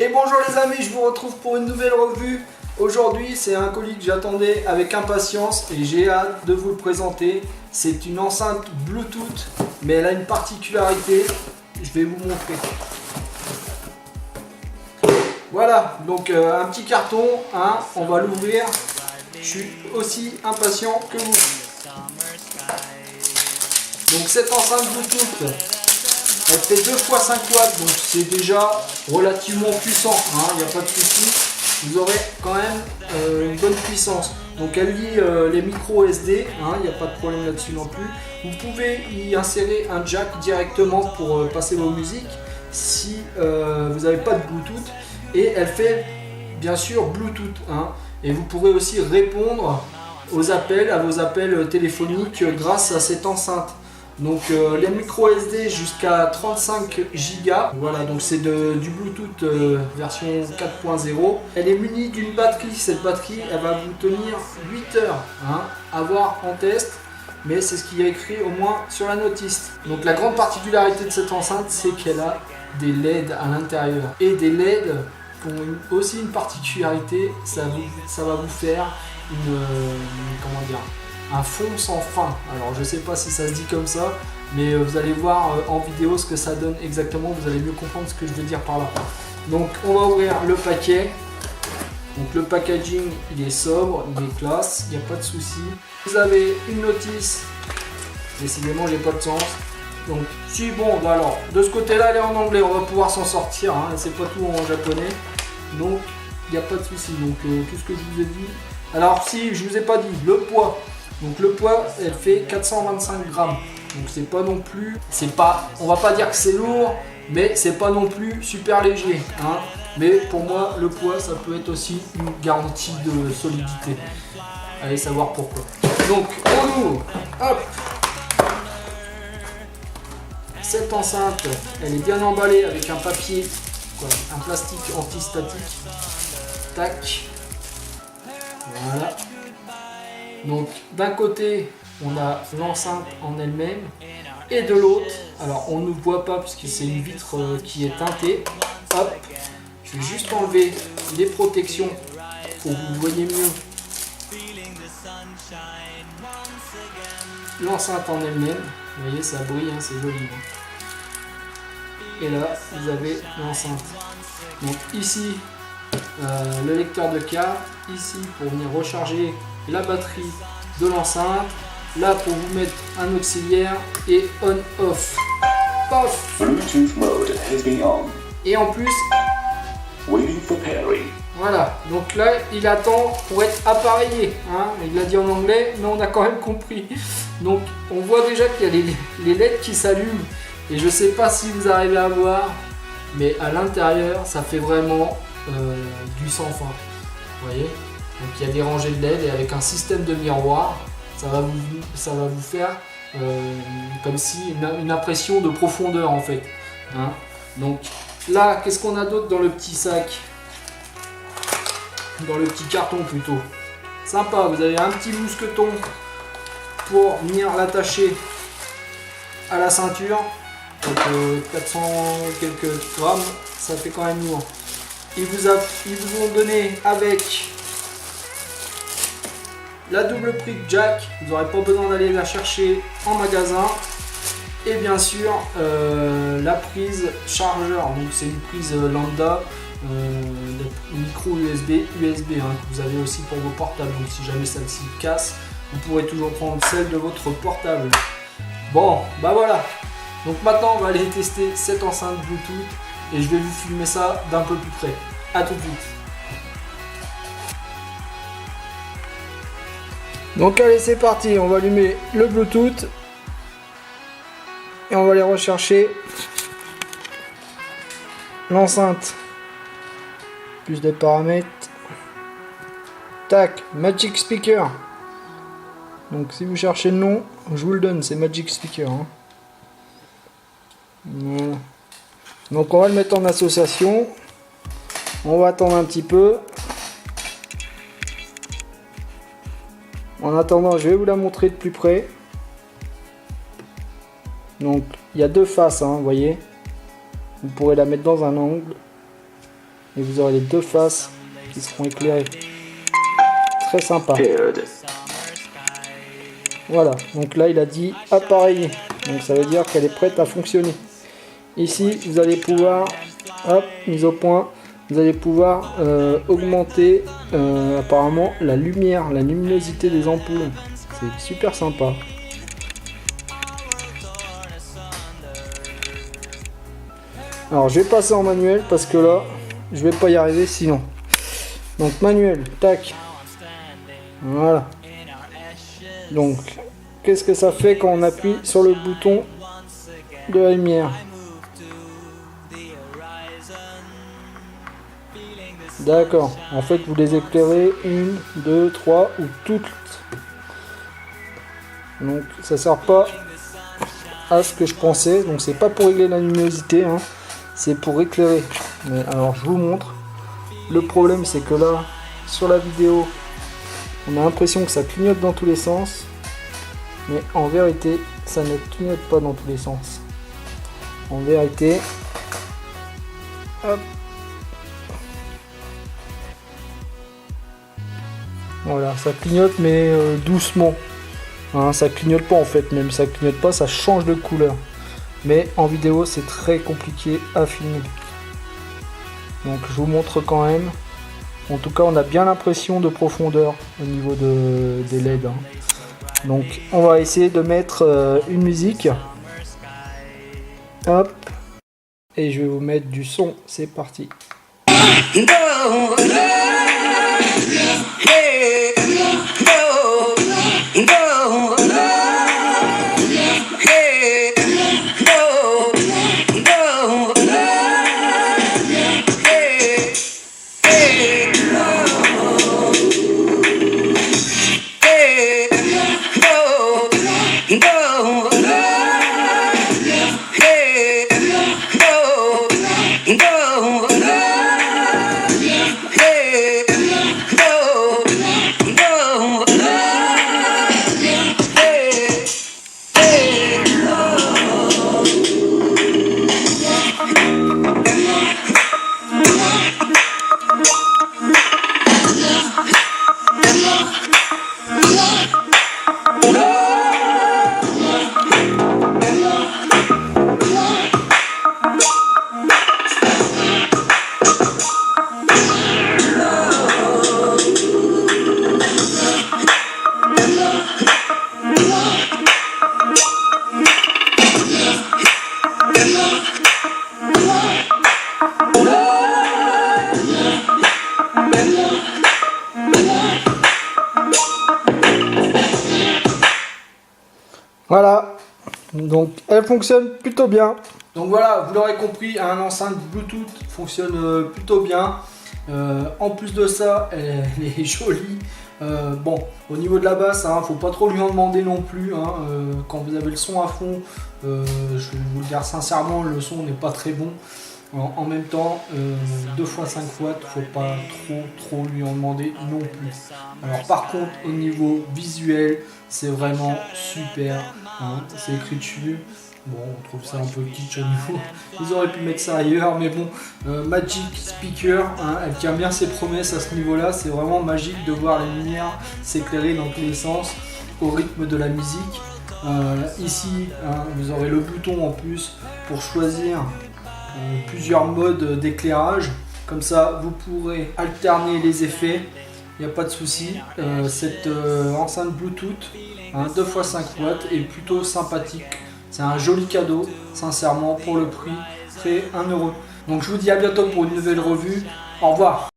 Et bonjour les amis, je vous retrouve pour une nouvelle revue. Aujourd'hui c'est un colis que j'attendais avec impatience et j'ai hâte de vous le présenter. C'est une enceinte Bluetooth, mais elle a une particularité, je vais vous montrer. Voilà, donc un petit carton, hein, on va l'ouvrir. Je suis aussi impatient que vous. Donc cette enceinte Bluetooth, elle fait 2 x 5 watts, donc c'est déjà relativement puissant, il n'y a pas de souci. Vous aurez quand même une bonne puissance. Donc elle lie les micros SD, il n'y a pas de problème là-dessus non plus. Vous pouvez y insérer un jack directement pour passer vos musiques si vous n'avez pas de Bluetooth. Et elle fait bien sûr Bluetooth. Et vous pourrez aussi répondre aux appels, à vos appels téléphoniques grâce à cette enceinte. Donc les micros SD jusqu'à 35 Go, voilà, donc c'est du Bluetooth version 4.0. Elle est munie d'une batterie, cette batterie elle va vous tenir 8 heures, à voir en test, mais c'est ce qui est écrit au moins sur la notice. Donc la grande particularité de cette enceinte, c'est qu'elle a des LED à l'intérieur, et des LED ont aussi une particularité, ça va vous faire un fond sans fin. Alors je sais pas si ça se dit comme ça, mais vous allez voir en vidéo ce que ça donne exactement, vous allez mieux comprendre ce que je veux dire par là. Donc on va ouvrir le paquet. Donc le packaging il est sobre, il est classe, il n'y a pas de souci. Vous avez une notice, décidément j'ai pas de sens. Donc si bon, alors de ce côté là elle est en anglais, on va pouvoir s'en sortir, c'est pas tout en japonais, donc il n'y a pas de souci. Donc tout ce que je vous ai dit. Alors si je vous ai pas dit le poids. Donc le poids, elle fait 425 grammes. Donc c'est pas non plus, on va pas dire que c'est lourd, mais c'est pas non plus super léger. Mais pour moi, le poids, ça peut être aussi une garantie de solidité. Allez savoir pourquoi. Donc on ouvre, hop. Cette enceinte, elle est bien emballée avec un papier, un plastique anti-statique. Tac. Voilà. Donc d'un côté on a l'enceinte en elle-même et de l'autre, alors on ne voit pas puisque c'est une vitre qui est teintée. Hop, je vais juste enlever les protections pour que vous voyez mieux l'enceinte en elle-même. Vous voyez ça brille, c'est joli. Et là vous avez l'enceinte. Donc ici le lecteur de carte, ici pour venir recharger la batterie de l'enceinte, là pour vous mettre un auxiliaire et on-off. Paf. Bluetooth mode has been on. Et en plus, waiting for pairing. Voilà, donc là il attend pour être appareillé. Il l'a dit en anglais, mais on a quand même compris. Donc on voit déjà qu'il y a les LED qui s'allument. Et je sais pas si vous arrivez à voir, mais à l'intérieur ça fait vraiment du sans fin. Vous voyez? Donc il y a des rangées de LED et avec un système de miroir, ça va vous faire comme si une impression de profondeur en fait. Donc là, qu'est-ce qu'on a d'autre dans le petit sac? Dans le petit carton plutôt. Sympa, vous avez un petit mousqueton pour venir l'attacher à la ceinture. Donc 400 quelques grammes, ça fait quand même lourd. Ils vous ont donné avec la double prise jack, vous n'aurez pas besoin d'aller la chercher en magasin. Et bien sûr la prise chargeur, donc c'est une prise lambda, micro USB, que vous avez aussi pour vos portables. Donc si jamais celle-ci casse, vous pourrez toujours prendre celle de votre portable. Bon, bah voilà. Donc maintenant on va aller tester cette enceinte Bluetooth et je vais vous filmer ça d'un peu plus près. A tout de suite. Donc allez, c'est parti, on va allumer le Bluetooth et on va aller rechercher l'enceinte. Plus de paramètres. Tac, Magic Speaker. Donc si vous cherchez le nom, je vous le donne, c'est Magic Speaker. Hein. Voilà. Donc on va le mettre en association. On va attendre un petit peu. En attendant, je vais vous la montrer de plus près. Donc il y a deux faces, hein, vous voyez. Vous pourrez la mettre dans un angle. Et vous aurez les deux faces qui seront éclairées. Très sympa. Voilà, donc là il a dit appareillé. Donc ça veut dire qu'elle est prête à fonctionner. Ici vous allez pouvoir, hop, mise au point, vous allez pouvoir augmenter apparemment la lumière, la luminosité des ampoules. C'est super sympa. Alors je vais passer en manuel parce que là je vais pas y arriver sinon. Donc manuel, tac. Voilà. Donc qu'est-ce que ça fait quand on appuie sur le bouton de la lumière? D'accord. En fait vous les éclairez 1, 2, 3 ou toutes. Donc ça sert pas à ce que je pensais. Donc c'est pas pour régler la luminosité, hein. C'est pour éclairer. Mais alors je vous montre. Le problème c'est que là sur la vidéo on a l'impression que ça clignote dans tous les sens. Mais en vérité ça ne clignote pas dans tous les sens. En vérité, hop. Voilà, ça clignote mais doucement. Hein, ça clignote pas en fait, même ça clignote pas, ça change de couleur. Mais en vidéo c'est très compliqué à filmer. Donc je vous montre quand même. En tout cas on a bien l'impression de profondeur au niveau des LED. Hein. Donc on va essayer de mettre une musique. Hop. Et je vais vous mettre du son, c'est parti. Voilà, donc elle fonctionne plutôt bien. Donc voilà, vous l'aurez compris, un enceinte Bluetooth fonctionne plutôt bien. En plus de ça, elle est jolie. Bon, au niveau de la basse, hein, faut pas trop lui en demander non plus. Hein, quand vous avez le son à fond, je vous le dire sincèrement, le son n'est pas très bon. En même temps, 2 x 5 watts, faut pas trop lui en demander non plus. Alors par contre, au niveau visuel, c'est vraiment super. Hein, c'est écrit dessus. Bon, on trouve ça un peu kitsch au niveau. Ils auraient pu mettre ça ailleurs, mais bon, Magic Speaker, hein, elle tient bien ses promesses à ce niveau-là. C'est vraiment magique de voir les lumières s'éclairer dans tous les sens au rythme de la musique. Ici, hein, vous aurez le bouton en plus pour choisir plusieurs modes d'éclairage. Comme ça, vous pourrez alterner les effets. Il n'y a pas de souci. Cette enceinte Bluetooth, hein, 2 x 5 watts, est plutôt sympathique. C'est un joli cadeau, sincèrement, pour le prix, très 1 €. Donc je vous dis à bientôt pour une nouvelle revue. Au revoir.